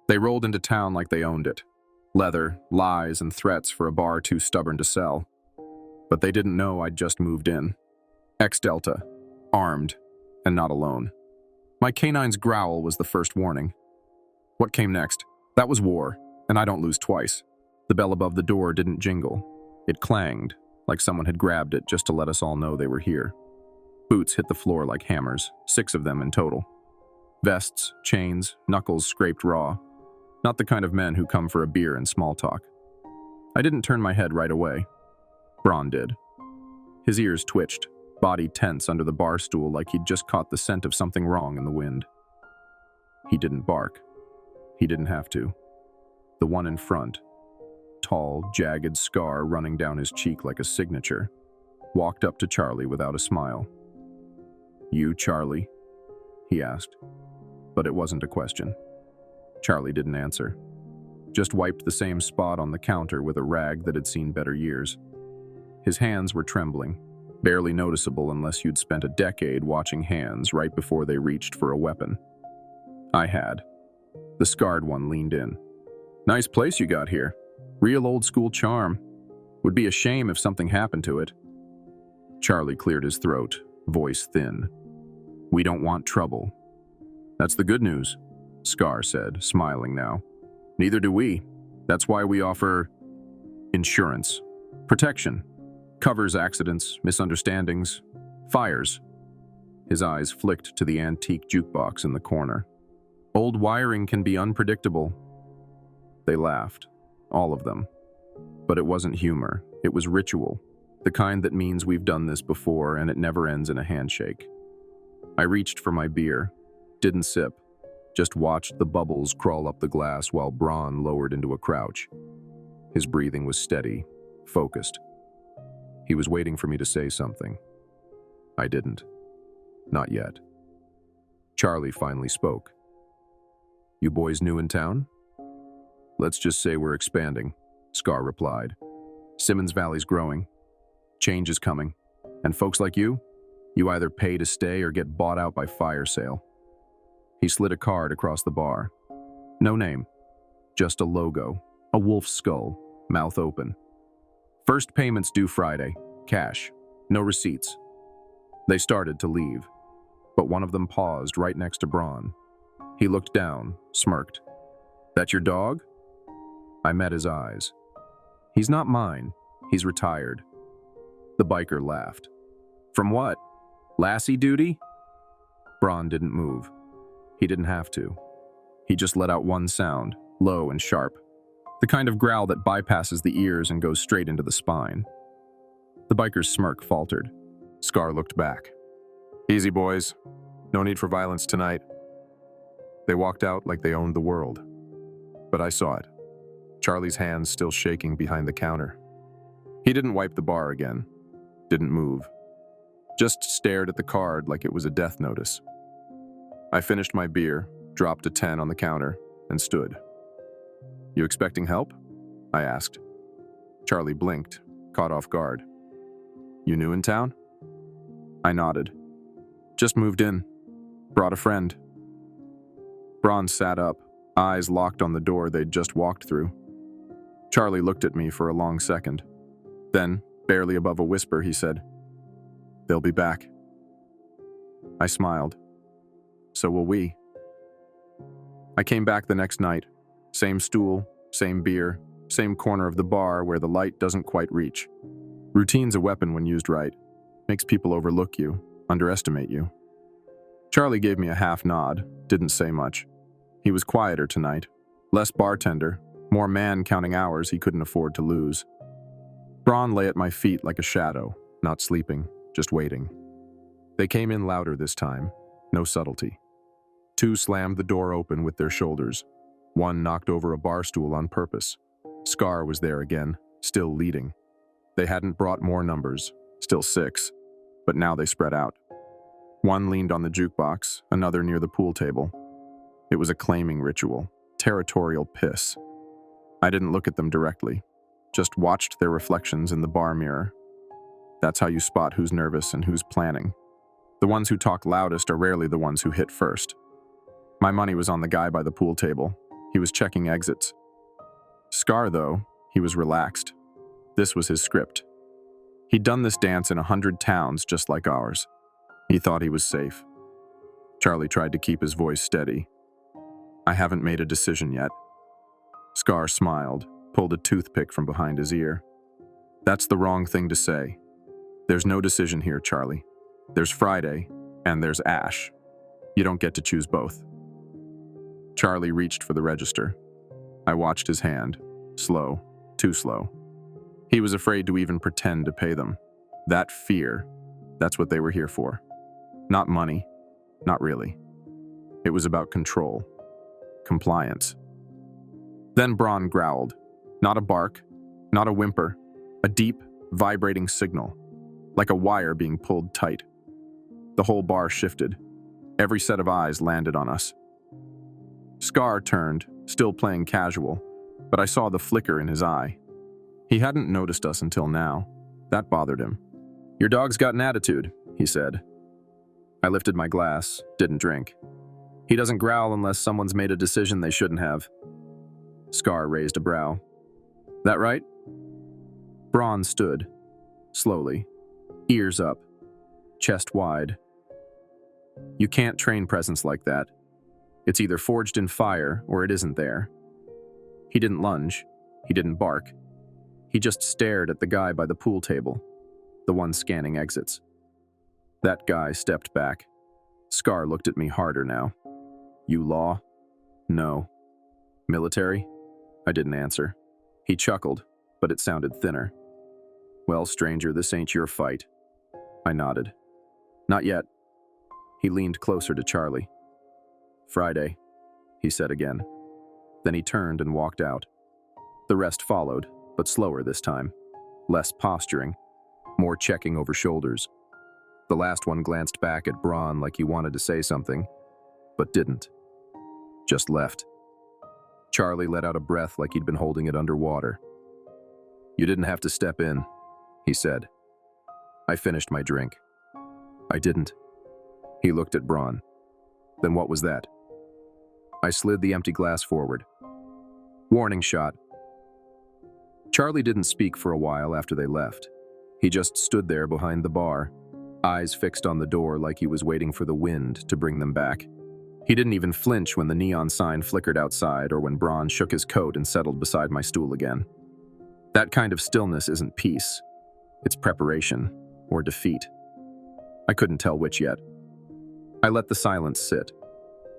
They rolled into town like they owned it. Leather, lies, and threats for a bar too stubborn to sell. But they didn't know I'd just moved in. Ex-Delta, armed, and not alone. My canine's growl was the first warning. What came next? That was war, and I don't lose twice. The bell above the door didn't jingle. It clanged, like someone had grabbed it just to let us all know they were here. Boots hit the floor like hammers, 6 of them in total. Vests, chains, knuckles scraped raw. Not the kind of men who come for a beer and small talk. I didn't turn my head right away. Braun did. His ears twitched, body tense under the bar stool like he'd just caught the scent of something wrong in the wind. He didn't bark. He didn't have to. The one in front, tall, jagged scar running down his cheek like a signature, walked up to Charlie without a smile. "You, Charlie?" he asked. But it wasn't a question. Charlie didn't answer. Just wiped the same spot on the counter with a rag that had seen better years. His hands were trembling, barely noticeable unless you'd spent a decade watching hands right before they reached for a weapon. I had. The scarred one leaned in. "Nice place you got here. Real old school charm. Would be a shame if something happened to it." Charlie cleared his throat, voice thin. "We don't want trouble." "That's the good news," Scar said, smiling now. "Neither do we. That's why we offer insurance. Protection. Covers accidents, misunderstandings, fires." His eyes flicked to the antique jukebox in the corner. "Old wiring can be unpredictable." They laughed, all of them. But it wasn't humor, it was ritual, the kind that means we've done this before and it never ends in a handshake. I reached for my beer, didn't sip, just watched the bubbles crawl up the glass while Braun lowered into a crouch. His breathing was steady, focused. He was waiting for me to say something. I didn't. Not yet. Charlie finally spoke. "You boys new in town?" "Let's just say we're expanding," Scar replied. "Simmons Valley's growing. Change is coming. And folks like you either pay to stay or get bought out by fire sale." He slid a card across the bar. No name, just a logo, a wolf's skull, mouth open. "First payments due Friday, cash, no receipts." They started to leave, but one of them paused right next to Braun. He looked down, smirked. "That your dog?" I met his eyes. "He's not mine. He's retired." The biker laughed. "From what? Lassie duty?" Braun didn't move. He didn't have to. He just let out one sound, low and sharp. The kind of growl that bypasses the ears and goes straight into the spine. The biker's smirk faltered. Scar looked back. "Easy, boys. No need for violence tonight." They walked out like they owned the world. But I saw it. Charlie's hands still shaking behind the counter. He didn't wipe the bar again. Didn't move. Just stared at the card like it was a death notice. I finished my beer, dropped a 10 on the counter, and stood. "You expecting help?" I asked. Charlie blinked, caught off guard. "You new in town?" I nodded. "Just moved in. Brought a friend." Braun sat up, eyes locked on the door they'd just walked through. Charlie looked at me for a long second. Then, barely above a whisper, he said, "They'll be back." I smiled. "So will we." I came back the next night. Same stool, same beer, same corner of the bar where the light doesn't quite reach. Routine's a weapon when used right. Makes people overlook you, underestimate you. Charlie gave me a half nod, didn't say much. He was quieter tonight. Less bartender, more man counting hours he couldn't afford to lose. Braun lay at my feet like a shadow, not sleeping, just waiting. They came in louder this time, no subtlety. 2 slammed the door open with their shoulders. 1 knocked over a bar stool on purpose. Scar was there again, still leading. They hadn't brought more numbers, still 6, but now they spread out. 1 leaned on the jukebox, another near the pool table. It was a claiming ritual, territorial piss. I didn't look at them directly, just watched their reflections in the bar mirror. That's how you spot who's nervous and who's planning. The ones who talk loudest are rarely the ones who hit first. My money was on the guy by the pool table. He was checking exits. Scar, though, he was relaxed. This was his script. He'd done this dance in 100 towns just like ours. He thought he was safe. Charlie tried to keep his voice steady. I haven't made a decision yet. Scar smiled, pulled a toothpick from behind his ear. That's the wrong thing to say. There's no decision here, Charlie. There's Friday, and there's Ash. You don't get to choose both. Charlie reached for the register. I watched his hand. Slow, too slow. He was afraid to even pretend to pay them. That fear, that's what they were here for. Not money, not really. It was about control, compliance. Then Braun growled. Not a bark, not a whimper, a deep, vibrating signal, like a wire being pulled tight. The whole bar shifted. Every set of eyes landed on us. Scar turned, still playing casual, but I saw the flicker in his eye. He hadn't noticed us until now. That bothered him. Your dog's got an attitude, he said. I lifted my glass, didn't drink. He doesn't growl unless someone's made a decision they shouldn't have. Scar raised a brow. That right? Braun stood, slowly, ears up, chest wide. You can't train presence like that. It's either forged in fire or it isn't there. He didn't lunge. He didn't bark. He just stared at the guy by the pool table, the one scanning exits. That guy stepped back. Scar looked at me harder now. You law? No. Military? I didn't answer. He chuckled, but it sounded thinner. Well, stranger, this ain't your fight. I nodded. Not yet. He leaned closer to Charlie. Friday, he said again. Then he turned and walked out. The rest followed, but slower this time. Less posturing, more checking over shoulders. The last one glanced back at Braun like he wanted to say something, but didn't. Just left. Charlie let out a breath like he'd been holding it underwater. You didn't have to step in, he said. I finished my drink. I didn't. He looked at Braun. Then what was that? I slid the empty glass forward. Warning shot. Charlie didn't speak for a while after they left. He just stood there behind the bar, eyes fixed on the door like he was waiting for the wind to bring them back. He didn't even flinch when the neon sign flickered outside or when Braun shook his coat and settled beside my stool again. That kind of stillness isn't peace. It's preparation or defeat. I couldn't tell which yet. I let the silence sit.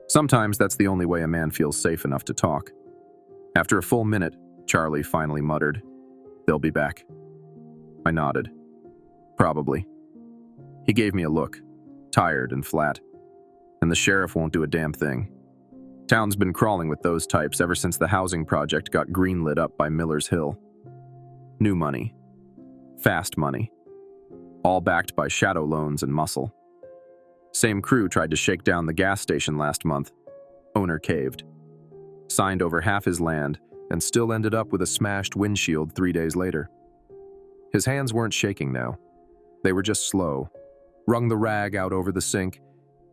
Sometimes that's the only way a man feels safe enough to talk. After a full minute, Charlie finally muttered, "They'll be back." I nodded. Probably. He gave me a look, tired and flat. And the sheriff won't do a damn thing. Town's been crawling with those types ever since the housing project got greenlit up by Miller's Hill. New money. Fast money. All backed by shadow loans and muscle. Same crew tried to shake down the gas station last month. Owner caved. Signed over half his land and still ended up with a smashed windshield 3 days later. His hands weren't shaking now. They were just slow. Wrung the rag out over the sink,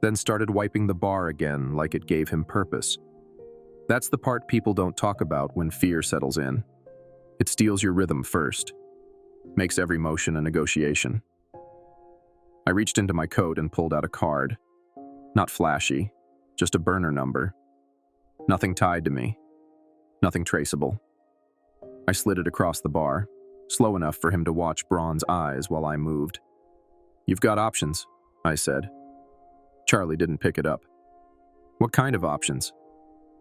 then started wiping the bar again like it gave him purpose. That's the part people don't talk about when fear settles in. It steals your rhythm first. Makes every motion a negotiation. I reached into my coat and pulled out a card. Not flashy, just a burner number. Nothing tied to me. Nothing traceable. I slid it across the bar, slow enough for him to watch Braun's eyes while I moved. You've got options, I said. Charlie didn't pick it up. What kind of options?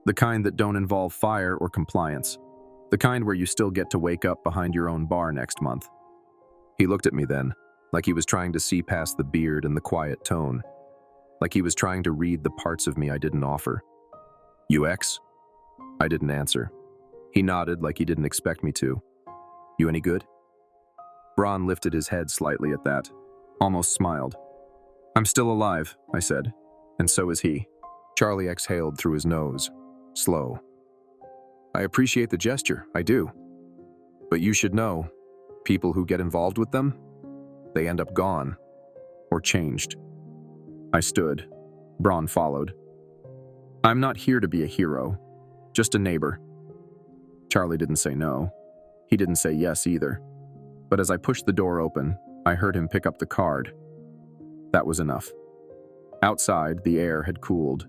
The kind that don't involve fire or compliance. The kind where you still get to wake up behind your own bar next month. He looked at me then, like he was trying to see past the beard and the quiet tone. Like he was trying to read the parts of me I didn't offer. UX? I didn't answer. He nodded like he didn't expect me to. You any good? Braun lifted his head slightly at that, almost smiled. I'm still alive, I said, and so is he. Charlie exhaled through his nose, slow. I appreciate the gesture, I do. But you should know, people who get involved with them, they end up gone, or changed. I stood. Braun followed. I'm not here to be a hero. Just a neighbor. Charlie didn't say no. He didn't say yes either. But as I pushed the door open, I heard him pick up the card. That was enough. Outside, the air had cooled.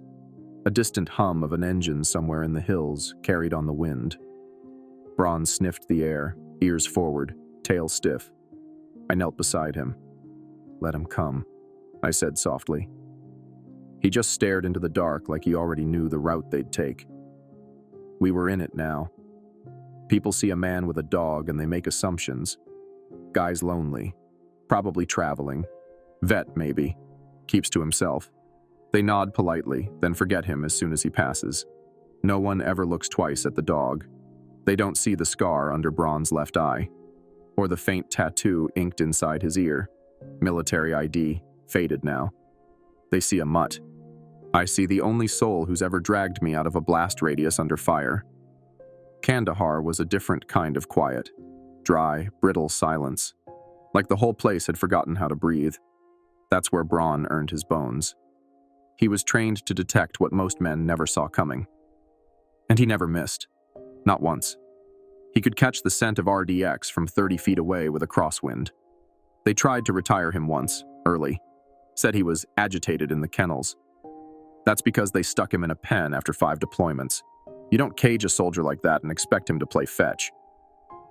A distant hum of an engine somewhere in the hills carried on the wind. Braun sniffed the air, ears forward, tail stiff. I knelt beside him. "Let him come," I said softly. He just stared into the dark like he already knew the route they'd take. We were in it now. People see a man with a dog and they make assumptions. Guy's lonely, probably traveling, vet maybe, keeps to himself. They nod politely, then forget him as soon as he passes. No one ever looks twice at the dog. They don't see the scar under Braun's left eye, or the faint tattoo inked inside his ear. Military ID, faded now. They see a mutt. I see the only soul who's ever dragged me out of a blast radius under fire. Kandahar was a different kind of quiet. Dry, brittle silence. Like the whole place had forgotten how to breathe. That's where Braun earned his bones. He was trained to detect what most men never saw coming. And he never missed. Not once. He could catch the scent of RDX from 30 feet away with a crosswind. They tried to retire him once, early. Said he was agitated in the kennels. That's because they stuck him in a pen after 5 deployments. You don't cage a soldier like that and expect him to play fetch.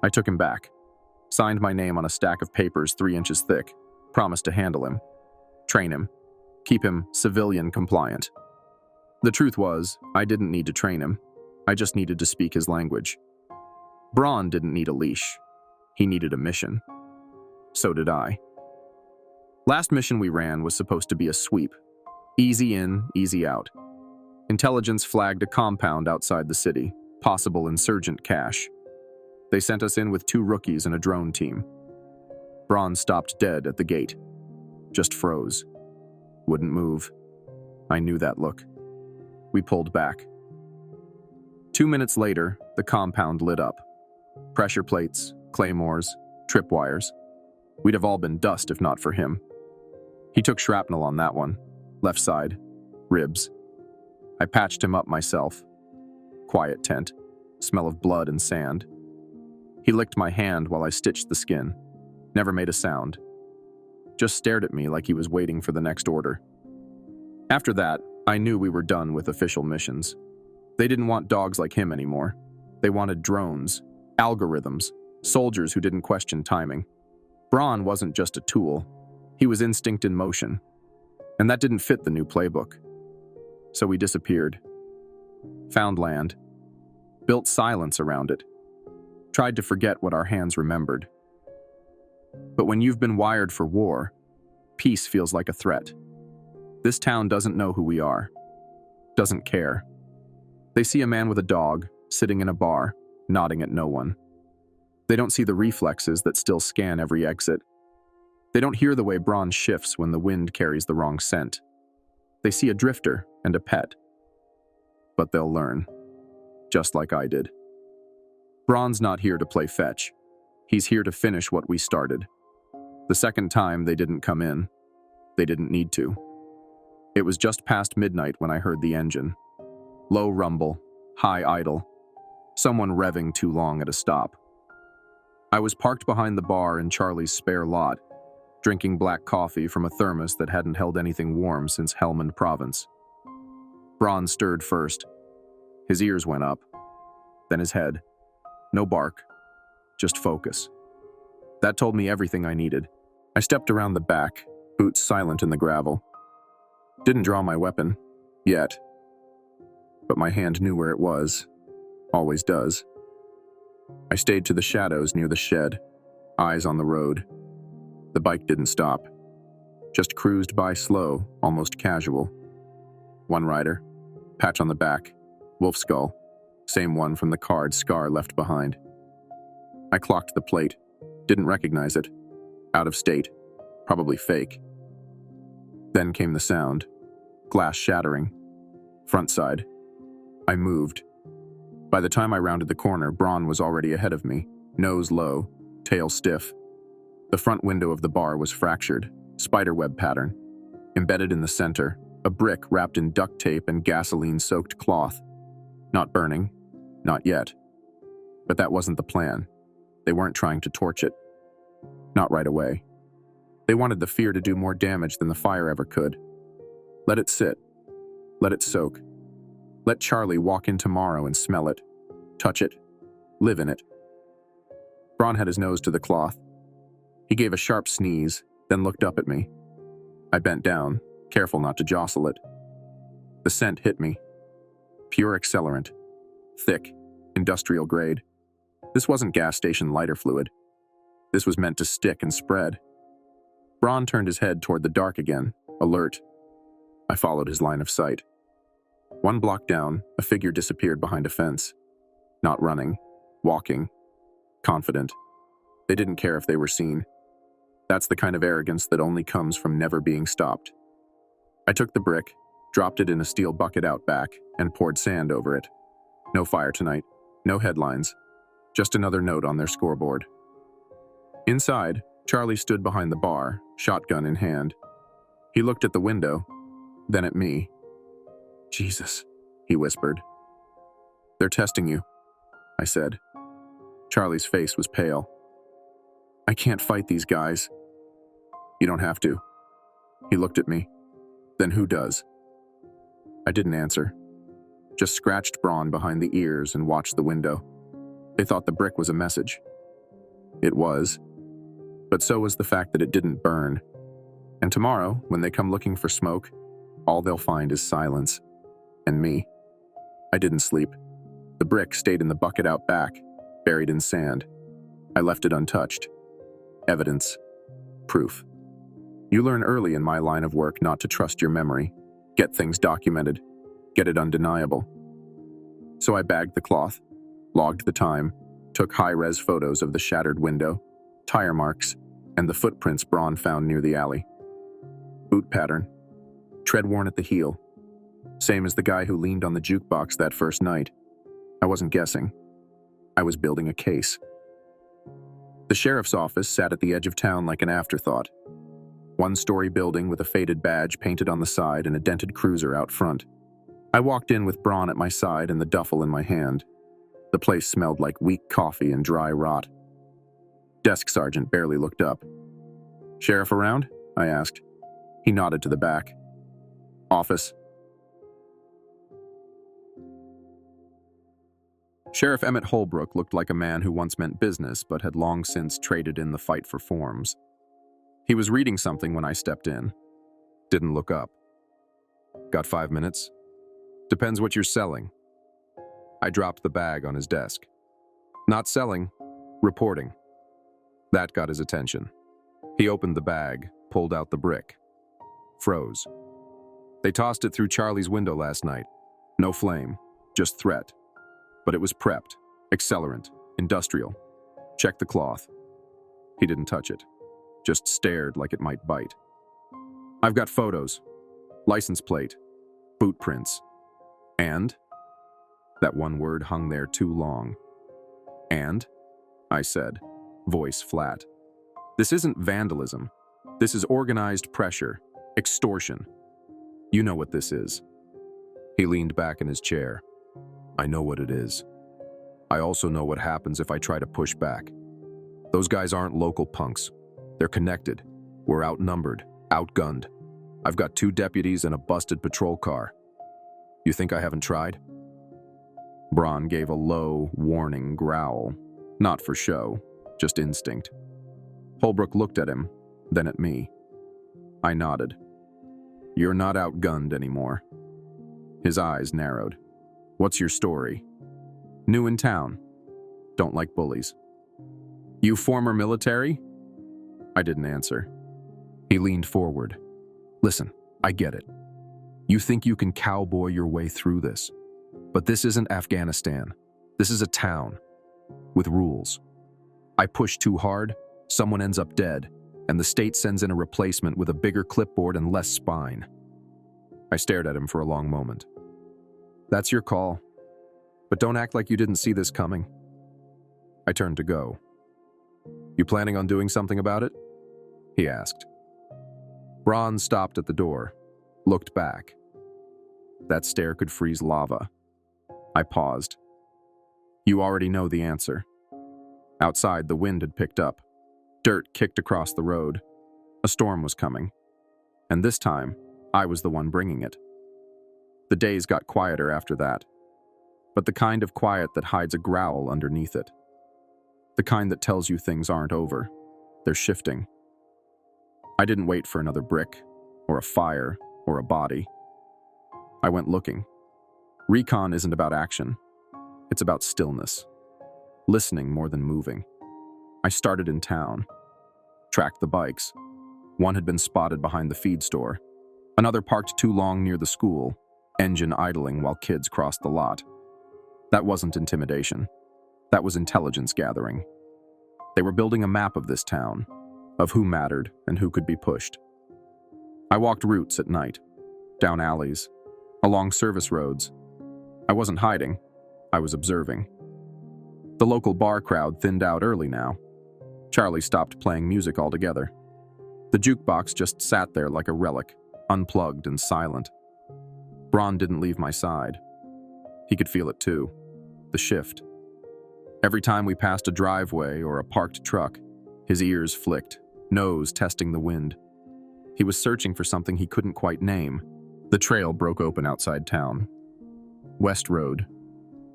I took him back. Signed my name on a stack of papers 3 inches thick. Promised to handle him. Train him. Keep him civilian compliant. The truth was, I didn't need to train him. I just needed to speak his language. Braun didn't need a leash. He needed a mission. So did I. Last mission we ran was supposed to be a sweep. Easy in, easy out. Intelligence flagged a compound outside the city, possible insurgent cache. They sent us in with 2 rookies and a drone team. Braun stopped dead at the gate. Just froze. Wouldn't move. I knew that look. We pulled back. 2 minutes later, the compound lit up. Pressure plates, claymores, tripwires. We'd have all been dust if not for him. He took shrapnel on that one. Left side. Ribs. I patched him up myself. Quiet tent. Smell of blood and sand. He licked my hand while I stitched the skin. Never made a sound. Just stared at me like he was waiting for the next order. After that, I knew we were done with official missions. They didn't want dogs like him anymore. They wanted drones, algorithms, soldiers who didn't question timing. Braun wasn't just a tool. He was instinct in motion. And that didn't fit the new playbook. So we disappeared. Found land. Built silence around it. Tried to forget what our hands remembered. But when you've been wired for war, peace feels like a threat. This town doesn't know who we are. Doesn't care. They see a man with a dog, sitting in a bar, nodding at no one. They don't see the reflexes that still scan every exit. They don't hear the way Braun shifts when the wind carries the wrong scent. They see a drifter and a pet. But they'll learn. Just like I did. Braun's not here to play fetch. He's here to finish what we started. The second time they didn't come in. They didn't need to. It was just past midnight when I heard the engine. Low rumble, high idle. Someone revving too long at a stop. I was parked behind the bar in Charlie's spare lot, drinking black coffee from a thermos that hadn't held anything warm since Helmand Province. Braun stirred first. His ears went up, then his head. No bark, just focus. That told me everything I needed. I stepped around the back, boots silent in the gravel. Didn't draw my weapon, yet. But my hand knew where it was, always does. I stayed to the shadows near the shed, eyes on the road. The bike didn't stop, just cruised by slow, almost casual. One rider, patch on the back, wolf skull, same one from the card scar left behind. I clocked the plate, didn't recognize it. Out of state, probably fake. Then came the sound, glass shattering. Front side. I moved. By the time I rounded the corner, Braun was already ahead of me, nose low, tail stiff. The front window of the bar was fractured, spiderweb pattern. Embedded in the center, a brick wrapped in duct tape and gasoline-soaked cloth. Not burning, Not yet. But that wasn't the plan. They weren't trying to torch it. Not right away. They wanted the fear to do more damage than the fire ever could. Let it sit. Let it soak. Let Charlie walk in tomorrow and smell it, touch it, live in it. Braun had his nose to the cloth. He gave a sharp sneeze, then looked up at me. I bent down, careful not to jostle it. The scent hit me. Pure accelerant. Thick, industrial grade. This wasn't gas station lighter fluid. This was meant to stick and spread. Braun turned his head toward the dark again, alert. I followed his line of sight. 1 block down, a figure disappeared behind a fence. Not running, walking, confident. They didn't care if they were seen. That's the kind of arrogance that only comes from never being stopped. I took the brick, dropped it in a steel bucket out back, and poured sand over it. No fire tonight, no headlines, just another note on their scoreboard. Inside, Charlie stood behind the bar, shotgun in hand. He looked at the window, then at me. Jesus, he whispered. They're testing you, I said. Charlie's face was pale. I can't fight these guys. You don't have to. He looked at me. Then who does? I didn't answer. Just scratched Braun behind the ears and watched the window. They thought the brick was a message. It was. But so was the fact that it didn't burn. And tomorrow, when they come looking for smoke, all they'll find is silence. And me. I didn't sleep. The brick stayed in the bucket out back, buried in sand. I left it untouched. Evidence. Proof. You learn early in my line of work not to trust your memory. Get things documented. Get it undeniable. So I bagged the cloth, logged the time, took high-res photos of the shattered window, tire marks, and the footprints Braun found near the alley. Boot pattern. Tread worn at the heel. Same as the guy who leaned on the jukebox that first night. I wasn't guessing. I was building a case. The sheriff's office sat at the edge of town like an afterthought. 1-story building with a faded badge painted on the side and a dented cruiser out front. I walked in with Braun at my side and the duffel in my hand. The place smelled like weak coffee and dry rot. Desk sergeant barely looked up. Sheriff around? I asked. He nodded to the back. Office. Sheriff Emmett Holbrook looked like a man who once meant business but had long since traded in the fight for forms. He was reading something when I stepped in. Didn't look up. Got 5 minutes? Depends what you're selling. I dropped the bag on his desk. Not selling, reporting. That got his attention. He opened the bag, pulled out the brick. Froze. They tossed it through Charlie's window last night. No flame, just threat. But it was prepped, accelerant, industrial. Check the cloth. He didn't touch it. Just stared like it might bite. I've got photos. License plate. Boot prints. And? That one word hung there too long. And? I said, voice flat. This isn't vandalism. This is organized pressure, extortion. You know what this is. He leaned back in his chair. I know what it is. I also know what happens if I try to push back. Those guys aren't local punks. They're connected. We're outnumbered, outgunned. I've got 2 deputies and a busted patrol car. You think I haven't tried? Braun gave a low, warning growl. Not for show, just instinct. Holbrook looked at him, then at me. I nodded. You're not outgunned anymore. His eyes narrowed. What's your story? New in town. Don't like bullies. You former military? I didn't answer. He leaned forward. Listen, I get it. You think you can cowboy your way through this. But this isn't Afghanistan. This is a town. With rules. I push too hard, someone ends up dead, and the state sends in a replacement with a bigger clipboard and less spine. I stared at him for a long moment. That's your call. But don't act like you didn't see this coming. I turned to go. You planning on doing something about it? He asked. Braun stopped at the door, looked back. That stare could freeze lava. I paused. You already know the answer. Outside, the wind had picked up. Dirt kicked across the road. A storm was coming. And this time, I was the one bringing it. The days got quieter after that. But the kind of quiet that hides a growl underneath it. The kind that tells you things aren't over. They're shifting. I didn't wait for another brick, or a fire, or a body. I went looking. Recon isn't about action. It's about stillness. Listening more than moving. I started in town. Tracked the bikes. One had been spotted behind the feed store. Another parked too long near the school, engine idling while kids crossed the lot. That wasn't intimidation. That was intelligence gathering. They were building a map of this town, of who mattered and who could be pushed. I walked routes at night, down alleys, along service roads. I wasn't hiding. I was observing. The local bar crowd thinned out early now. Charlie stopped playing music altogether. The jukebox just sat there like a relic, unplugged and silent. Braun didn't leave my side. He could feel it too, the shift. Every time we passed a driveway or a parked truck, his ears flicked, nose testing the wind. He was searching for something he couldn't quite name. The trail broke open outside town. West Road.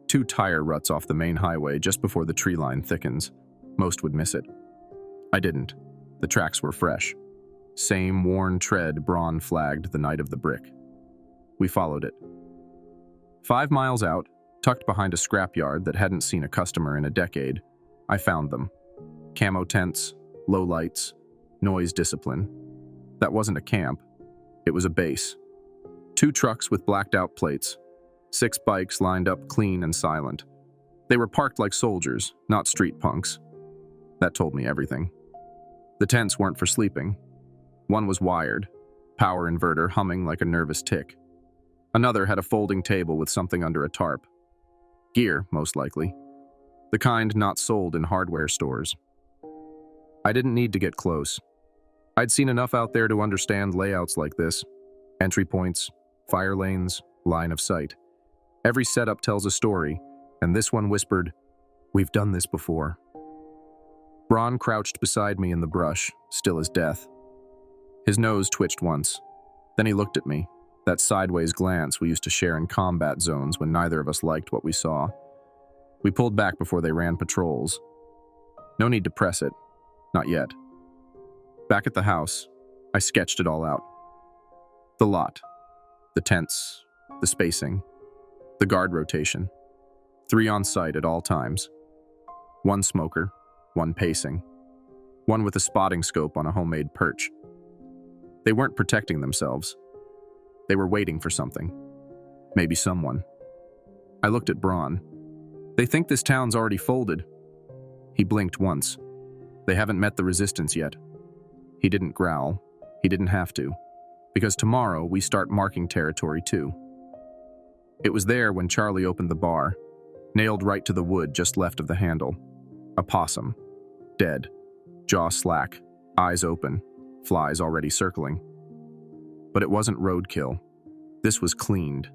2 tire ruts off the main highway just before the tree line thickens. Most would miss it. I didn't. The tracks were fresh. Same worn tread Braun flagged the night of the brick. We followed it. 5 miles out, tucked behind a scrapyard that hadn't seen a customer in a decade, I found them. Camo tents, low lights, noise discipline. That wasn't a camp. It was a base. 2 trucks with blacked-out plates. 6 bikes lined up clean and silent. They were parked like soldiers, not street punks. That told me everything. The tents weren't for sleeping. One was wired, power inverter humming like a nervous tick. Another had a folding table with something under a tarp. Gear, most likely. The kind not sold in hardware stores. I didn't need to get close. I'd seen enough out there to understand layouts like this. Entry points, fire lanes, line of sight. Every setup tells a story, and this one whispered, "We've done this before." Braun crouched beside me in the brush, still as death. His nose twitched once. Then he looked at me, that sideways glance we used to share in combat zones when neither of us liked what we saw. We pulled back before they ran patrols. No need to press it. Not yet. Back at the house, I sketched it all out. The lot. The tents. The spacing. The guard rotation. 3 on site at all times. 1 smoker. 1 pacing. 1 with a spotting scope on a homemade perch. They weren't protecting themselves. They were waiting for something. Maybe someone. I looked at Braun. "They think this town's already folded." He blinked once. "They haven't met the resistance yet." He didn't growl. He didn't have to. Because tomorrow we start marking territory too. It was there when Charlie opened the bar, nailed right to the wood just left of the handle. A possum. Dead. Jaw slack. Eyes open. Flies already circling. But it wasn't roadkill. This was cleaned.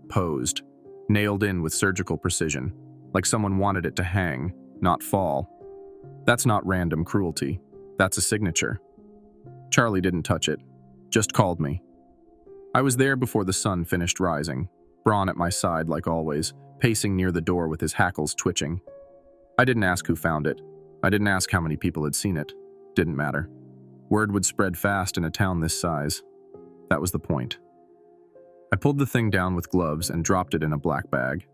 Posed. Nailed in with surgical precision. Like someone wanted it to hang, not fall. That's not random cruelty. That's a signature. Charlie didn't touch it. Just called me. I was there before the sun finished rising. Braun at my side like always, pacing near the door with his hackles twitching. I didn't ask who found it. I didn't ask how many people had seen it. Didn't matter. Word would spread fast in a town this size. That was the point. I pulled the thing down with gloves and dropped it in a black bag.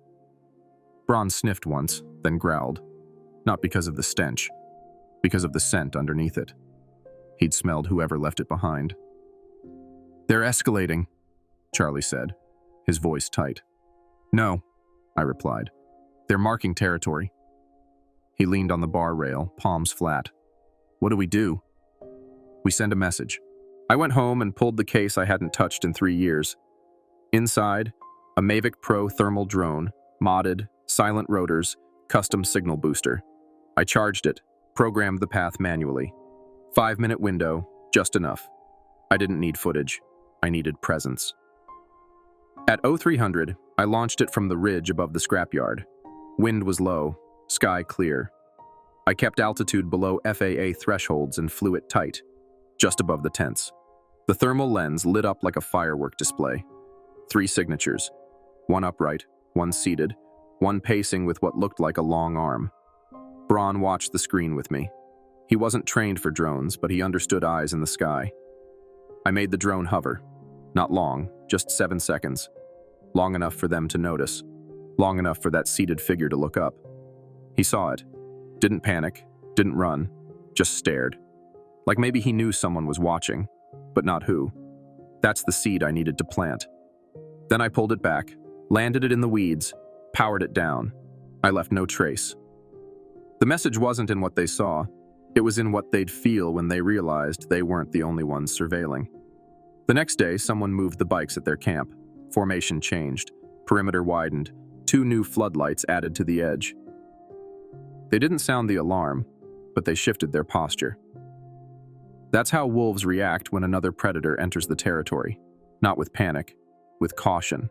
Braun sniffed once, then growled. Not because of the stench. Because of the scent underneath it. He'd smelled whoever left it behind. "They're escalating," Charlie said, his voice tight. "No," I replied. "They're marking territory." He leaned on the bar rail, palms flat. "What do we do?" "We send a message." I went home and pulled the case I hadn't touched in 3 years. Inside, a Mavic Pro thermal drone, modded, silent rotors, custom signal booster. I charged it, programmed the path manually. 5-minute window, just enough. I didn't need footage. I needed presence. At 0300, I launched it from the ridge above the scrapyard. Wind was low, sky clear. I kept altitude below FAA thresholds and flew it tight, just above the tents. The thermal lens lit up like a firework display. 3 signatures, one upright, one seated, one pacing with what looked like a long arm. Braun watched the screen with me. He wasn't trained for drones, but he understood eyes in the sky. I made the drone hover. Not long, just 7 seconds. Long enough for them to notice. Long enough for that seated figure to look up. He saw it. Didn't panic, didn't run, just stared. Like maybe he knew someone was watching, but not who. That's the seed I needed to plant. Then I pulled it back, landed it in the weeds, powered it down. I left no trace. The message wasn't in what they saw. It was in what they'd feel when they realized they weren't the only ones surveilling. The next day, someone moved the bikes at their camp. Formation changed. Perimeter widened. 2 new floodlights added to the edge. They didn't sound the alarm, but they shifted their posture. That's how wolves react when another predator enters the territory. Not with panic, with caution.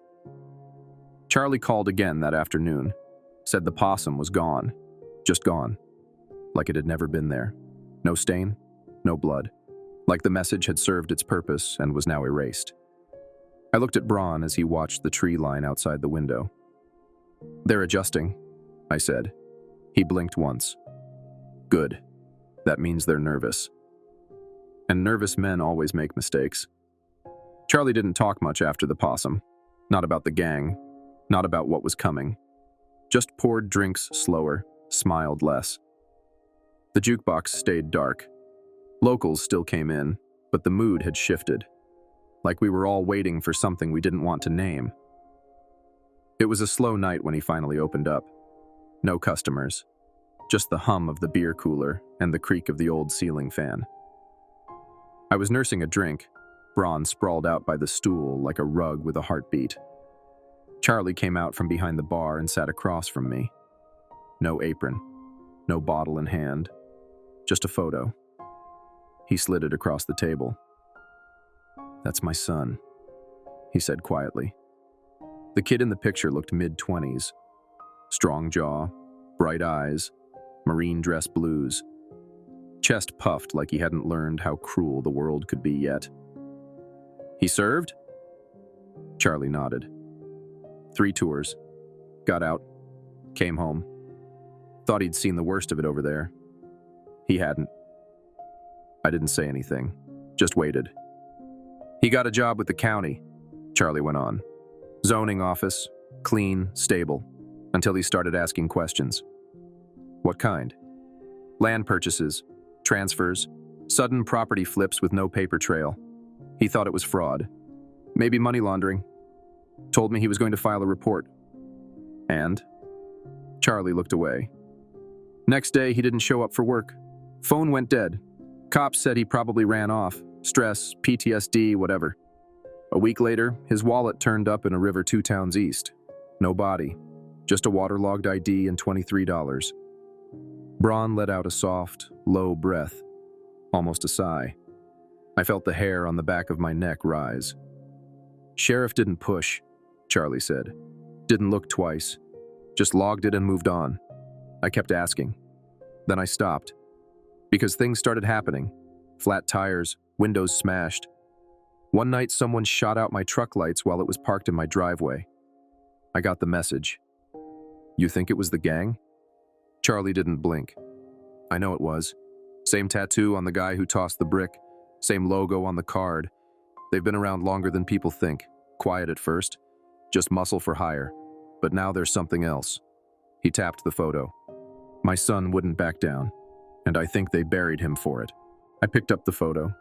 Charlie called again that afternoon. Said the possum was gone. Just gone. Like it had never been there. No stain, no blood. Like the message had served its purpose and was now erased. I looked at Braun as he watched the tree line outside the window. "They're adjusting," I said. He blinked once. "Good. That means they're nervous." And nervous men always make mistakes. Charlie didn't talk much after the possum. Not about the gang. Not about what was coming. Just poured drinks slower, smiled less. The jukebox stayed dark. Locals still came in, but the mood had shifted. Like we were all waiting for something we didn't want to name. It was a slow night when he finally opened up. No customers. Just the hum of the beer cooler and the creak of the old ceiling fan. I was nursing a drink, Braun sprawled out by the stool like a rug with a heartbeat. Charlie came out from behind the bar and sat across from me. No apron, no bottle in hand, just a photo. He slid it across the table. "That's my son," he said quietly. The kid in the picture looked mid-20s. Strong jaw, bright eyes, marine dress blues. Chest puffed like he hadn't learned how cruel the world could be yet. "He served?" Charlie nodded. 3 tours. Got out. Came home. Thought he'd seen the worst of it over there. He hadn't. I didn't say anything. Just waited. "He got a job with the county," Charlie went on. "Zoning office. Clean, stable. Until he started asking questions." "What kind?" "Land purchases. Transfers. Sudden property flips with no paper trail. He thought it was fraud. Maybe money laundering. Told me he was going to file a report." "And?" Charlie looked away. "Next day, he didn't show up for work. Phone went dead. Cops said he probably ran off. Stress, PTSD, whatever. A week later, his wallet turned up in a river 2 towns east. No body. Just a waterlogged ID and $23. Braun let out a soft, low breath. Almost a sigh. I felt the hair on the back of my neck rise. "Sheriff didn't push," Charlie said. "Didn't look twice. Just logged it and moved on. I kept asking. Then I stopped. Because things started happening. Flat tires, windows smashed. One night someone shot out my truck lights while it was parked in my driveway. I got the message." "You think it was the gang?" Charlie didn't blink. "I know it was. Same tattoo on the guy who tossed the brick. Same logo on the card. They've been around longer than people think. Quiet at first. Just muscle for hire. But now there's something else." He tapped the photo. "My son wouldn't back down. And I think they buried him for it." I picked up the photo.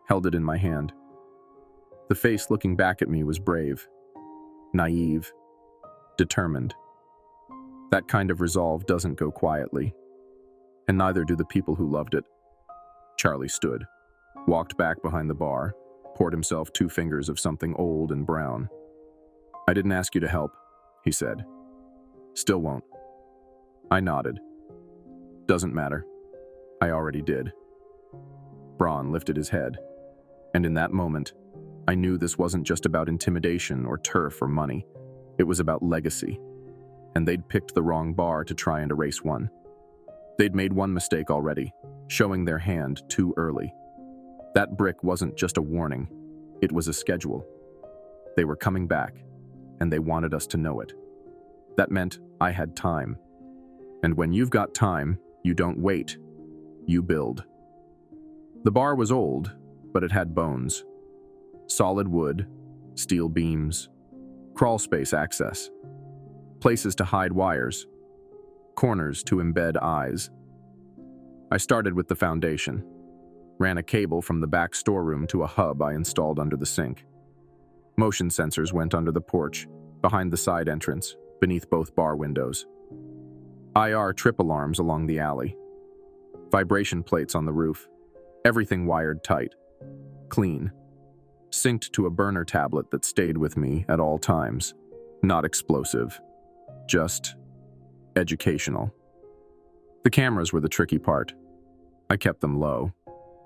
Held it in my hand. The face looking back at me was brave. Naive. Determined. That kind of resolve doesn't go quietly. And neither do the people who loved it. Charlie stood. Walked back behind the bar. Poured himself 2 fingers of something old and brown. "I didn't ask you to help," he said. "Still won't." I nodded. "Doesn't matter. I already did." Braun lifted his head. And in that moment, I knew this wasn't just about intimidation or turf or money. It was about legacy. and they'd picked the wrong bar to try and erase one. They'd made one mistake already, showing their hand too early. That brick wasn't just a warning, it was a schedule. They were coming back, and they wanted us to know it. That meant I had time. And when you've got time, you don't wait, you build. The bar was old, but it had bones. Solid wood, steel beams, crawl space access, places to hide wires, corners to embed eyes. I started with the foundation, ran a cable from the back storeroom to a hub I installed under the sink. Motion sensors went under the porch, behind the side entrance, beneath both bar windows. IR trip alarms along the alley. Vibration plates on the roof. Everything wired tight. Clean. Synced to a burner tablet that stayed with me at all times. Not explosive. Just educational. The cameras were the tricky part. I kept them low.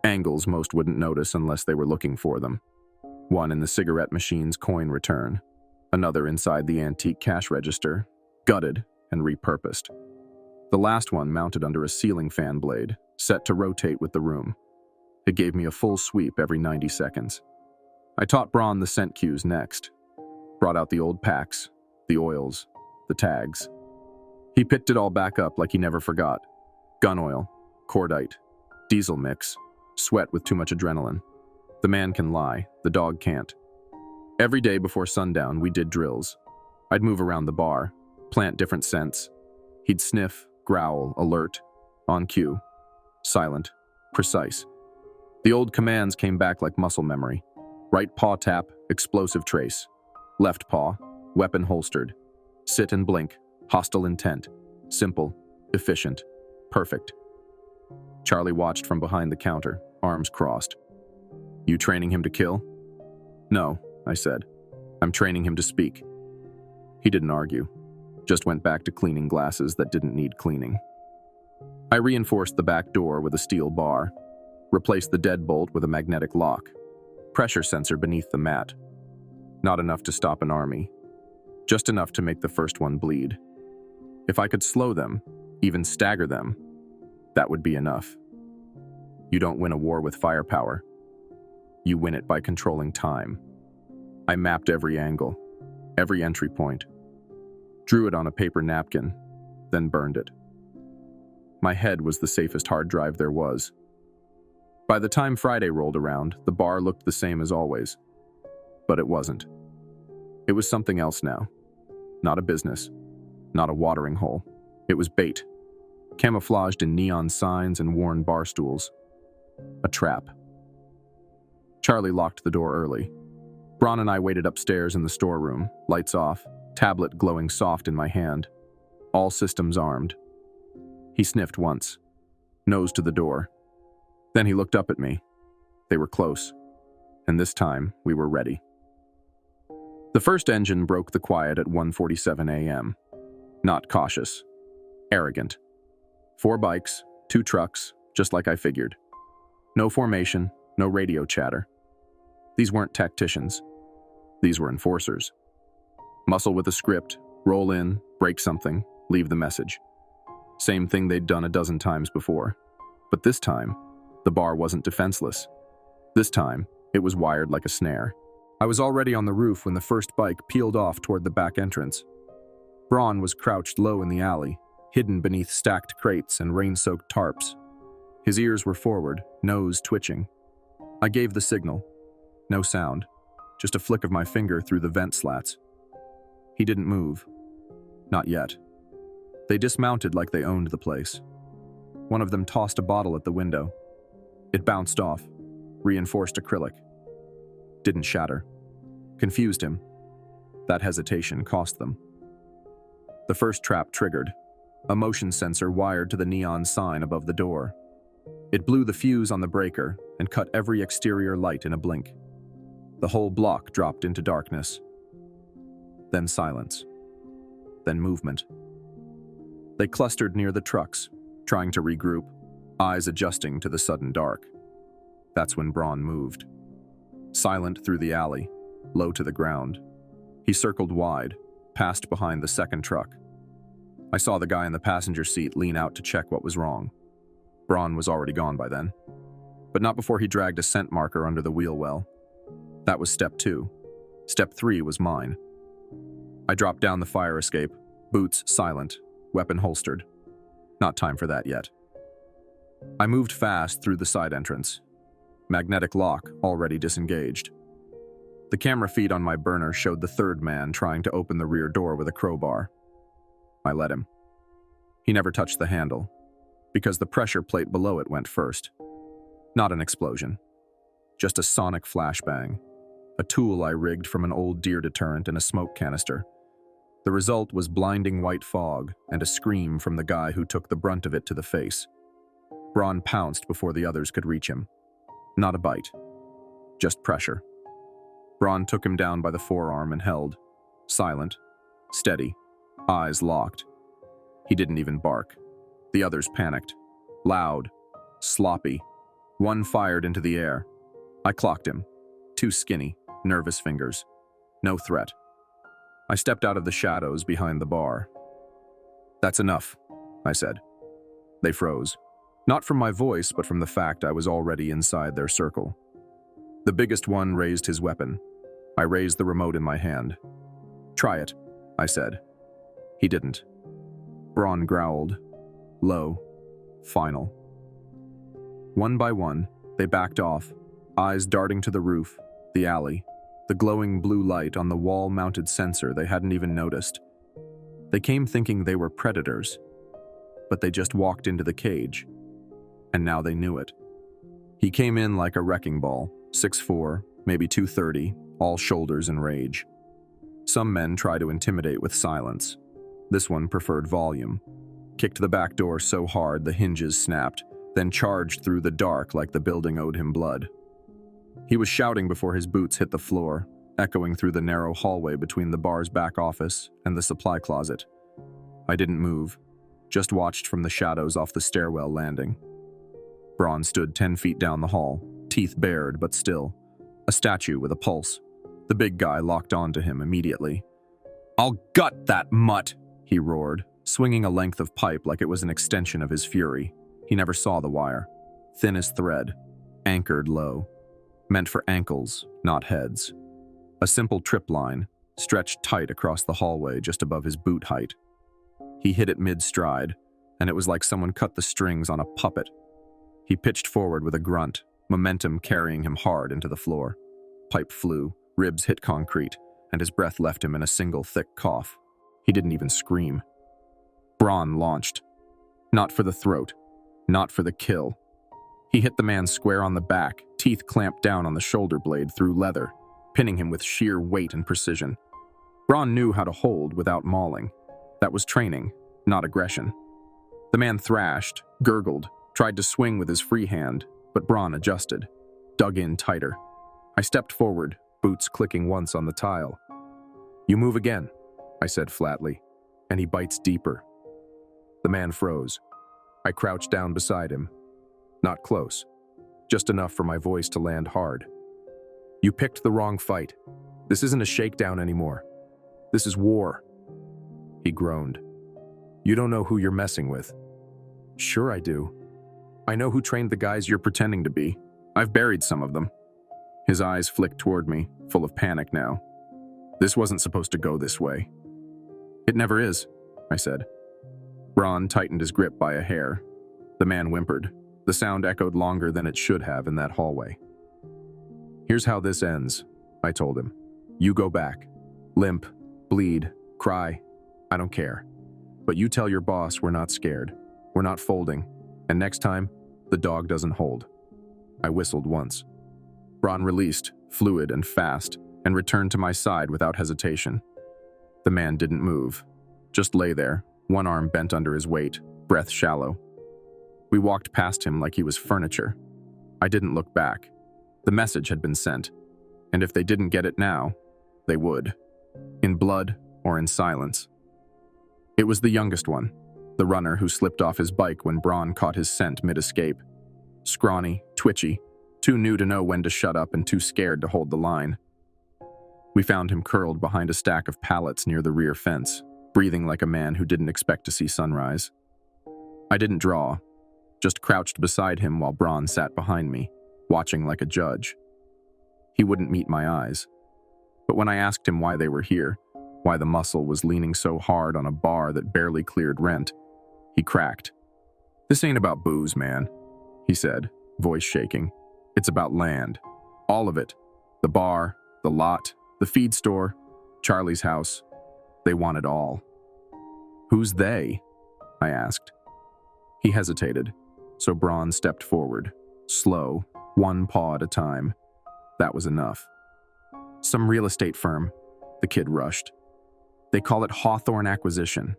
Angles most wouldn't notice unless they were looking for them. One in the cigarette machine's coin return. Another inside the antique cash register, gutted and repurposed. The last one mounted under a ceiling fan blade, set to rotate with the room. It gave me a full sweep every 90 seconds. I taught Braun the scent cues next. Brought out the old packs, the oils, the tags. He picked it all back up like he never forgot. Gun oil, cordite, diesel mix, sweat with too much adrenaline. The man can lie, the dog can't. Every day before sundown, we did drills. I'd move around the bar, plant different scents. He'd sniff, growl, alert, on cue, silent, precise. The old commands came back like muscle memory. Right paw tap, explosive trace. Left paw, weapon holstered. Sit and blink, hostile intent. Simple, efficient, perfect. Charlie watched from behind the counter, arms crossed. You training him to kill? No, I said. I'm training him to speak. He didn't argue, just went back to cleaning glasses that didn't need cleaning. I reinforced the back door with a steel bar, replaced the deadbolt with a magnetic lock, pressure sensor beneath the mat. Not enough to stop an army, just enough to make the first one bleed. If I could slow them, even stagger them, that would be enough. You don't win a war with firepower. You win it by controlling time. I mapped every angle, every entry point, drew it on a paper napkin, then burned it. My head was the safest hard drive there was. By the time Friday rolled around, the bar looked the same as always. But it wasn't. It was something else now. Not a business. Not a watering hole. It was bait. Camouflaged in neon signs and worn bar stools. A trap. Charlie locked the door early. Braun and I waited upstairs in the storeroom, lights off, tablet glowing soft in my hand. All systems armed. He sniffed once. Nose to the door. Then he looked up at me. They were close. And this time, we were ready. The first engine broke the quiet at 1:47 a.m. Not cautious. Arrogant. 4 bikes, 2 trucks, just like I figured. No formation, no radio chatter. These weren't tacticians. These were enforcers. Muscle with a script, roll in, break something, leave the message. Same thing they'd done a dozen times before. But this time, the bar wasn't defenseless. This time, it was wired like a snare. I was already on the roof when the first bike peeled off toward the back entrance. Braun was crouched low in the alley, hidden beneath stacked crates and rain-soaked tarps. His ears were forward, nose twitching. I gave the signal. No sound, just a flick of my finger through the vent slats. He didn't move. Not yet. They dismounted like they owned the place. One of them tossed a bottle at the window. It bounced off, reinforced acrylic. Didn't shatter. Confused him. That hesitation cost them. The first trap triggered, a motion sensor wired to the neon sign above the door. It blew the fuse on the breaker and cut every exterior light in a blink. The whole block dropped into darkness. Then silence. Then movement. They clustered near the trucks, trying to regroup, eyes adjusting to the sudden dark. That's when Braun moved. Silent through the alley, low to the ground. He circled wide, passed behind the second truck. I saw the guy in the passenger seat lean out to check what was wrong. Braun was already gone by then. But not before he dragged a scent marker under the wheel well. That was step 2. Step 3 was mine. I dropped down the fire escape, boots silent, weapon holstered. Not time for that yet. I moved fast through the side entrance. Magnetic lock already disengaged. The camera feed on my burner showed the third man trying to open the rear door with a crowbar. I let him. He never touched the handle, because the pressure plate below it went first. Not an explosion, just a sonic flashbang, a tool I rigged from an old deer deterrent in a smoke canister. The result was blinding white fog and a scream from the guy who took the brunt of it to the face. Braun pounced before the others could reach him. Not a bite, just pressure. Braun took him down by the forearm and held, silent, steady, eyes locked. He didn't even bark. The others panicked, loud, sloppy. One fired into the air. I clocked him. 2 skinny, nervous fingers. No threat. I stepped out of the shadows behind the bar. "That's enough," I said. They froze. Not from my voice, but from the fact I was already inside their circle. The biggest one raised his weapon. I raised the remote in my hand. "Try it," I said. He didn't. Braun growled. Low. Final. One by one, they backed off, eyes darting to the roof, the alley, the glowing blue light on the wall-mounted sensor they hadn't even noticed. They came thinking they were predators, but they just walked into the cage. And now they knew it. He came in like a wrecking ball, 6'4", maybe 230, all shoulders and rage. Some men try to intimidate with silence. This one preferred volume. Kicked the back door so hard the hinges snapped, then charged through the dark like the building owed him blood. He was shouting before his boots hit the floor, echoing through the narrow hallway between the bar's back office and the supply closet. I didn't move, just watched from the shadows off the stairwell landing. Braun stood 10 feet down the hall, teeth bared but still. A statue with a pulse. The big guy locked onto him immediately. "I'll gut that mutt!" he roared, swinging a length of pipe like it was an extension of his fury. He never saw the wire. Thin as thread, anchored low. Meant for ankles, not heads. A simple trip line, stretched tight across the hallway just above his boot height. He hit it mid-stride, and it was like someone cut the strings on a puppet. He pitched forward with a grunt, momentum carrying him hard into the floor. Pipe flew, ribs hit concrete, and his breath left him in a single thick cough. He didn't even scream. Braun launched. Not for the throat, not for the kill. He hit the man square on the back, teeth clamped down on the shoulder blade through leather, pinning him with sheer weight and precision. Braun knew how to hold without mauling. That was training, not aggression. The man thrashed, gurgled, tried to swing with his free hand, but Braun adjusted, dug in tighter. I stepped forward, boots clicking once on the tile. "You move again," I said flatly, "and he bites deeper." The man froze. I crouched down beside him. Not close, just enough for my voice to land hard. "You picked the wrong fight. This isn't a shakedown anymore. This is war." He groaned. "You don't know who you're messing with." "Sure I do. I know who trained the guys you're pretending to be. I've buried some of them." His eyes flicked toward me, full of panic now. "This wasn't supposed to go this way." "It never is," I said. Braun tightened his grip by a hair. The man whimpered. The sound echoed longer than it should have in that hallway. "Here's how this ends," I told him. "You go back. Limp, bleed, cry. I don't care. But you tell your boss we're not scared. We're not folding. And next time, the dog doesn't hold." I whistled once. Braun released, fluid and fast, and returned to my side without hesitation. The man didn't move, just lay there, one arm bent under his weight, breath shallow. We walked past him like he was furniture. I didn't look back. The message had been sent, and if they didn't get it now, they would. In blood or in silence. It was the youngest one, the runner who slipped off his bike when Braun caught his scent mid-escape. Scrawny, twitchy, too new to know when to shut up and too scared to hold the line. We found him curled behind a stack of pallets near the rear fence, breathing like a man who didn't expect to see sunrise. I didn't draw, just crouched beside him while Braun sat behind me, watching like a judge. He wouldn't meet my eyes. But when I asked him why they were here, why the muscle was leaning so hard on a bar that barely cleared rent, he cracked. "This ain't about booze, man," he said, voice shaking. "It's about land. All of it. The bar, the lot, the feed store, Charlie's house. They want it all." "Who's they?" I asked. He hesitated, so Braun stepped forward, slow, one paw at a time. That was enough. "Some real estate firm," the kid rushed. "They call it Hawthorne Acquisition.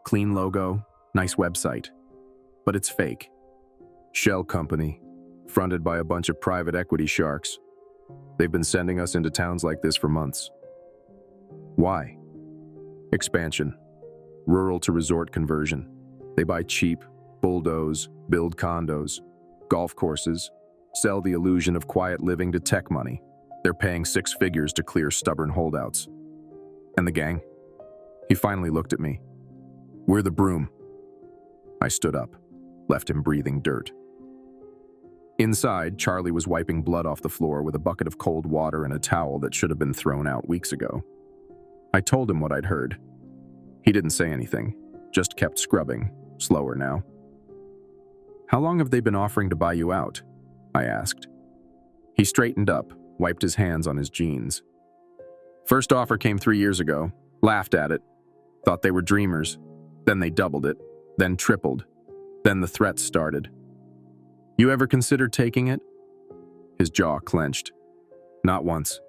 Clean logo, nice website. But it's fake. Shell company, fronted by a bunch of private equity sharks. They've been sending us into towns like this for months." "Why?" "Expansion. Rural to resort conversion. They buy cheap, bulldoze, build condos, golf courses, sell the illusion of quiet living to tech money. They're paying 6 figures to clear stubborn holdouts." "And the gang?" He finally looked at me. "We're the broom." I stood up, left him breathing dirt. Inside, Charlie was wiping blood off the floor with a bucket of cold water and a towel that should have been thrown out weeks ago. I told him what I'd heard. He didn't say anything, just kept scrubbing, slower now. "How long have they been offering to buy you out?" I asked. He straightened up, wiped his hands on his jeans. "First offer came 3 years ago, laughed at it, thought they were dreamers. Then they doubled it, then tripled. Then the threats started." "You ever considered taking it?" His jaw clenched. "Not once."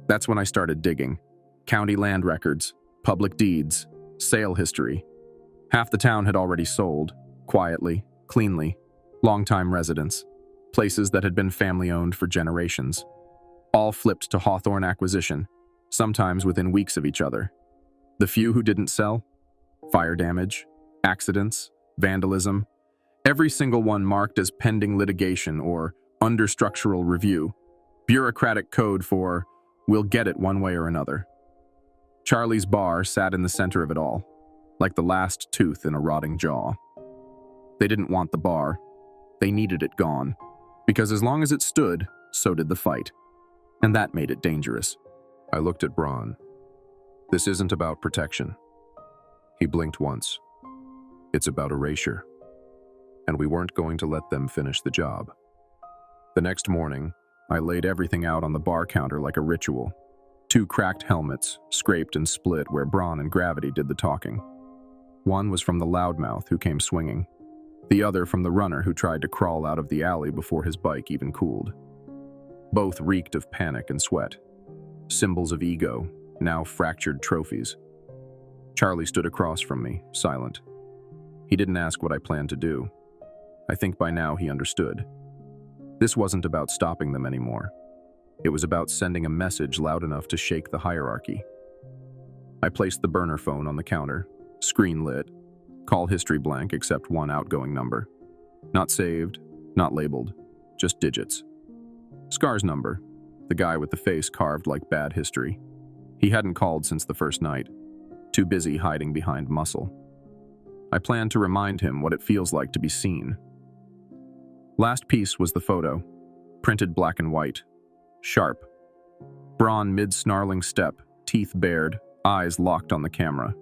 That's when I started digging. County land records, public deeds, sale history. Half the town had already sold, quietly, cleanly, long-time residents, places that had been family-owned for generations. All flipped to Hawthorne Acquisition, sometimes within weeks of each other. The few who didn't sell? Fire damage, accidents, vandalism, every single one marked as pending litigation or under structural review, bureaucratic code for "we'll get it one way or another." Charlie's bar sat in the center of it all, like the last tooth in a rotting jaw. They didn't want the bar. They needed it gone, because as long as it stood, so did the fight. And that made it dangerous. I looked at Braun. "This isn't about protection." He blinked once. "It's about erasure." And we weren't going to let them finish the job. The next morning, I laid everything out on the bar counter like a ritual. 2 cracked helmets, scraped and split where Braun and Gravity did the talking. One was from the loudmouth who came swinging. The other from the runner who tried to crawl out of the alley before his bike even cooled. Both reeked of panic and sweat. Symbols of ego, now fractured trophies. Charlie stood across from me, silent. He didn't ask what I planned to do. I think by now he understood. This wasn't about stopping them anymore. It was about sending a message loud enough to shake the hierarchy. I placed the burner phone on the counter, screen lit, call history blank except one outgoing number. Not saved, not labeled, just digits. Scar's number, the guy with the face carved like bad history. He hadn't called since the first night, too busy hiding behind muscle. I planned to remind him what it feels like to be seen. Last piece was the photo, printed black and white. Sharp. Braun mid-snarling step, teeth bared, eyes locked on the camera.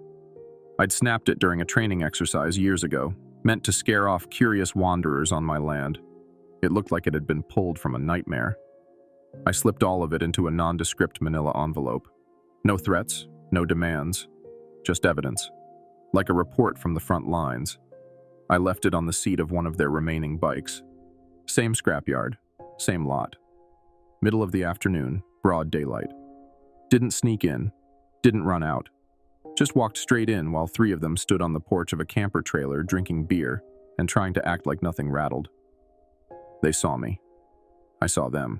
I'd snapped it during a training exercise years ago, meant to scare off curious wanderers on my land. It looked like it had been pulled from a nightmare. I slipped all of it into a nondescript manila envelope. No threats, no demands, just evidence. Like a report from the front lines. I left it on the seat of one of their remaining bikes. Same scrapyard, same lot. Middle of the afternoon, broad daylight. Didn't sneak in, didn't run out. Just walked straight in while 3 of them stood on the porch of a camper trailer drinking beer and trying to act like nothing rattled. They saw me. I saw them.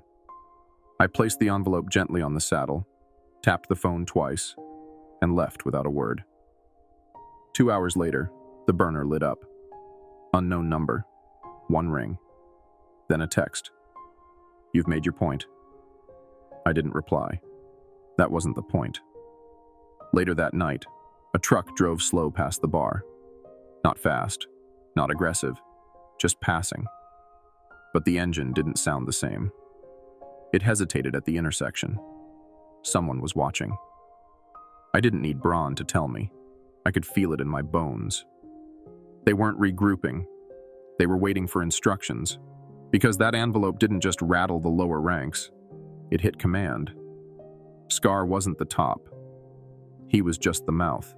I placed the envelope gently on the saddle, tapped the phone twice, and left without a word. 2 hours later, the burner lit up. Unknown number. 1 ring. Then a text. "You've made your point." I didn't reply. That wasn't the point. Later that night, a A truck drove slow past the bar. Not fast, not aggressive, just passing. But the engine didn't sound the same. It hesitated at the intersection. Someone was watching. I didn't need Braun to tell me. I could feel it in my bones. They weren't regrouping. They were waiting for instructions, because that envelope didn't just rattle the lower ranks. It hit command. Scar wasn't the top. He was just the mouth.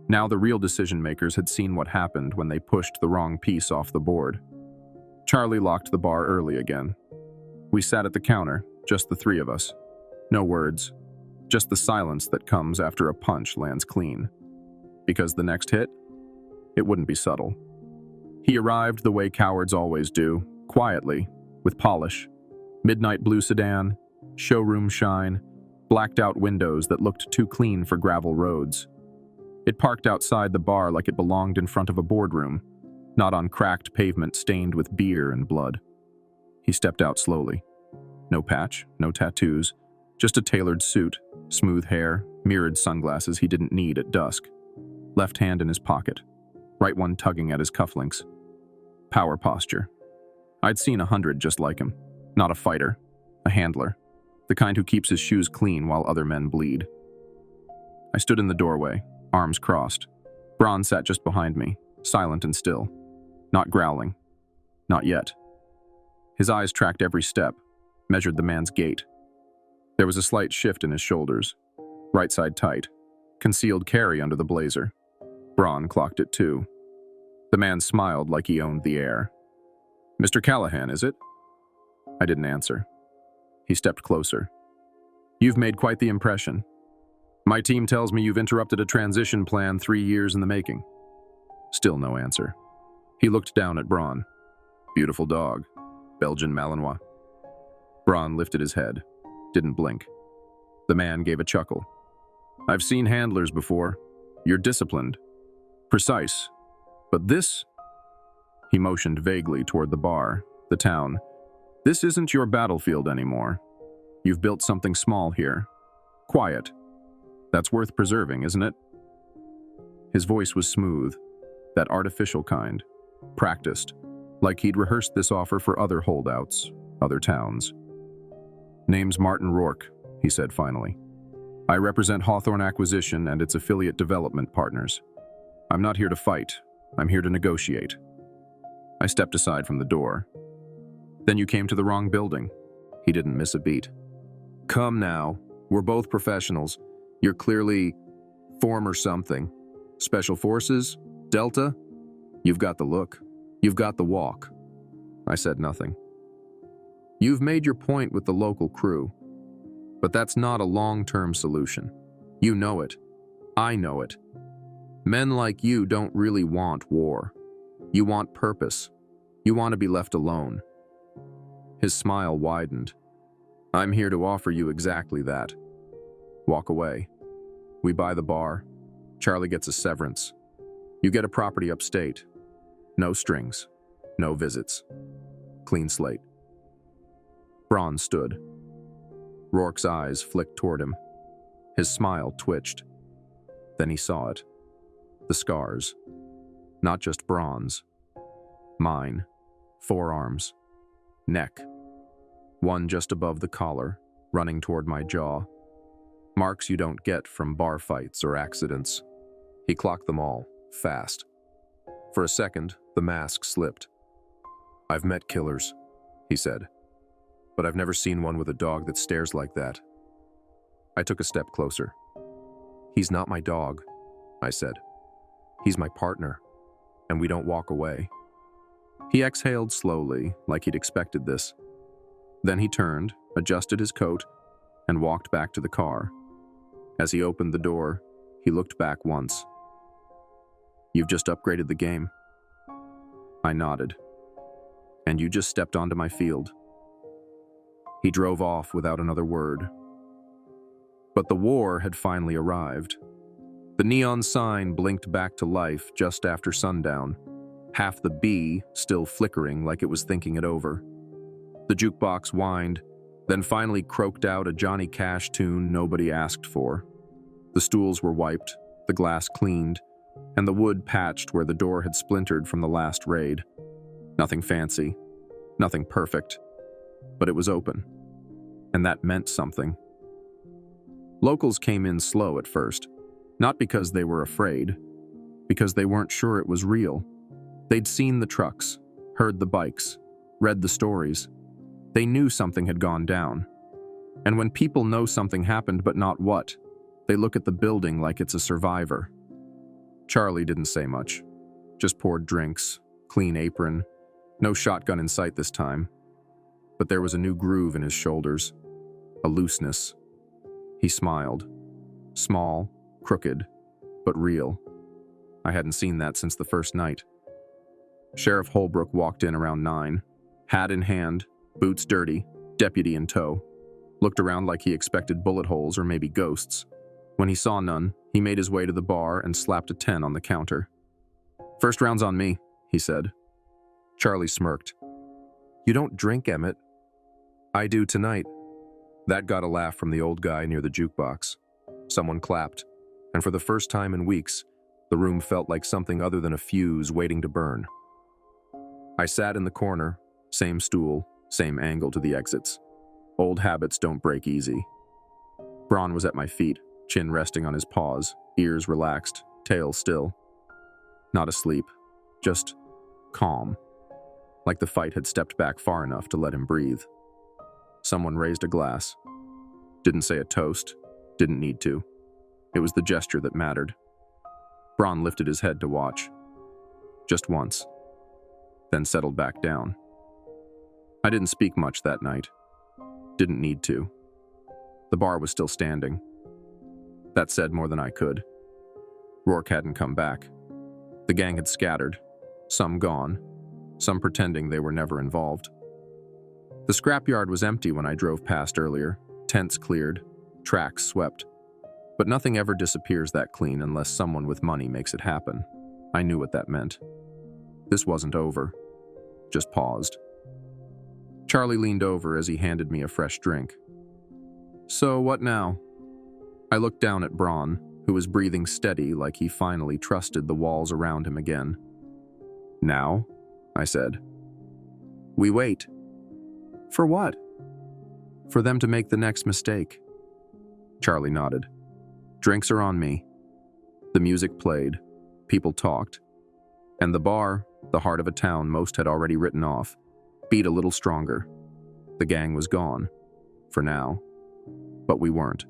Now the real decision makers had seen what happened when they pushed the wrong piece off the board. Charlie locked the bar early again. We sat at the counter, just the three of us. No words, just the silence that comes after a punch lands clean. Because the next hit, it wouldn't be subtle. He arrived the way cowards always do, quietly, with polish. Midnight blue sedan, showroom shine, blacked out windows that looked too clean for gravel roads. It parked outside the bar like it belonged in front of a boardroom, not on cracked pavement stained with beer and blood. He stepped out slowly. No patch, no tattoos, just a tailored suit, smooth hair, mirrored sunglasses he didn't need at dusk. Left hand in his pocket, right one tugging at his cufflinks. Power posture. I'd seen 100 just like him. Not a fighter, a handler, the kind who keeps his shoes clean while other men bleed. I stood in the doorway, arms crossed. Braun sat just behind me, silent and still. Not growling. Not yet. His eyes tracked every step, measured the man's gait. There was a slight shift in his shoulders. Right side tight. Concealed carry under the blazer. Braun clocked it too. The man smiled like he owned the air. "Mr. Callahan, is it?" I didn't answer. He stepped closer. "You've made quite the impression. My team tells me you've interrupted a transition plan 3 years in the making." Still no answer. He looked down at Braun. "Beautiful dog. Belgian Malinois." Braun lifted his head. Didn't blink. The man gave a chuckle. "I've seen handlers before. You're disciplined. Precise. But this..." He motioned vaguely toward the bar, the town. "This isn't your battlefield anymore. You've built something small here. Quiet. That's worth preserving, isn't it?" His voice was smooth, that artificial kind, practiced, like he'd rehearsed this offer for other holdouts, other towns. "Name's Martin Rourke," he said finally. "I represent Hawthorne Acquisition and its affiliate development partners. I'm not here to fight. I'm here to negotiate." I stepped aside from the door. "Then you came to the wrong building." He didn't miss a beat. "Come now. We're both professionals. You're clearly former something. Special Forces? Delta? You've got the look. You've got the walk." I said nothing. "You've made your point with the local crew. But that's not a long-term solution. You know it. I know it. Men like you don't really want war. You want purpose. You want to be left alone." His smile widened. "I'm here to offer you exactly that. Walk away. We buy the bar. Charlie gets a severance. You get a property upstate. No strings. No visits. Clean slate." Braun stood. Rourke's eyes flicked toward him. His smile twitched. Then he saw it. The scars. Not just Braun's. Mine. Forearms. Neck. One just above the collar, running toward my jaw. Marks you don't get from bar fights or accidents. He clocked them all, fast. For a second, the mask slipped. "I've met killers," he said. "But I've never seen one with a dog that stares like that." I took a step closer. "He's not my dog," I said. "He's my partner, and we don't walk away." He exhaled slowly, like he'd expected this. Then he turned, adjusted his coat, and walked back to the car. As he opened the door, he looked back once. "You've just upgraded the game." I nodded. "And you just stepped onto my field." He drove off without another word. But the war had finally arrived. The neon sign blinked back to life just after sundown, half the B still flickering like it was thinking it over. The jukebox whined, then finally croaked out a Johnny Cash tune nobody asked for. The stools were wiped, the glass cleaned, and the wood patched where the door had splintered from the last raid. Nothing fancy, nothing perfect, but it was open, and that meant something. Locals came in slow at first, not because they were afraid, because they weren't sure it was real. They'd seen the trucks, heard the bikes, read the stories. They knew something had gone down. And when people know something happened but not what, they look at the building like it's a survivor. Charlie didn't say much, just poured drinks, clean apron, no shotgun in sight this time. But there was a new groove in his shoulders, a looseness. He smiled, small, crooked, but real. I hadn't seen that since the first night. Sheriff Holbrook walked in around 9, hat in hand, boots dirty, deputy in tow. Looked around like he expected bullet holes or maybe ghosts. When he saw none, he made his way to the bar and slapped a 10 on the counter. "First round's on me," he said. Charlie smirked. "You don't drink, Emmett." "I do tonight." That got a laugh from the old guy near the jukebox. Someone clapped, and for the first time in weeks, the room felt like something other than a fuse waiting to burn. I sat in the corner, same stool, same angle to the exits. Old habits don't break easy. Braun was at my feet, chin resting on his paws, ears relaxed, tail still. Not asleep, just calm, like the fight had stepped back far enough to let him breathe. Someone raised a glass. Didn't say a toast, didn't need to. It was the gesture that mattered. Braun lifted his head to watch. Just once. Then settled back down. I didn't speak much that night. Didn't need to. The bar was still standing. That said more than I could. Rourke hadn't come back. The gang had scattered, some gone, some pretending they were never involved. The scrapyard was empty when I drove past earlier, tents cleared, tracks swept. But nothing ever disappears that clean unless someone with money makes it happen. I knew what that meant. This wasn't over, just paused. Charlie leaned over as he handed me a fresh drink. "So what now?" I looked down at Braun, who was breathing steady like he finally trusted the walls around him again. "Now?" I said. "We wait." "For what?" "For them to make the next mistake." Charlie nodded. "Drinks are on me." The music played, people talked, and the bar, the heart of a town most had already written off, beat a little stronger. The gang was gone, for now, but we weren't.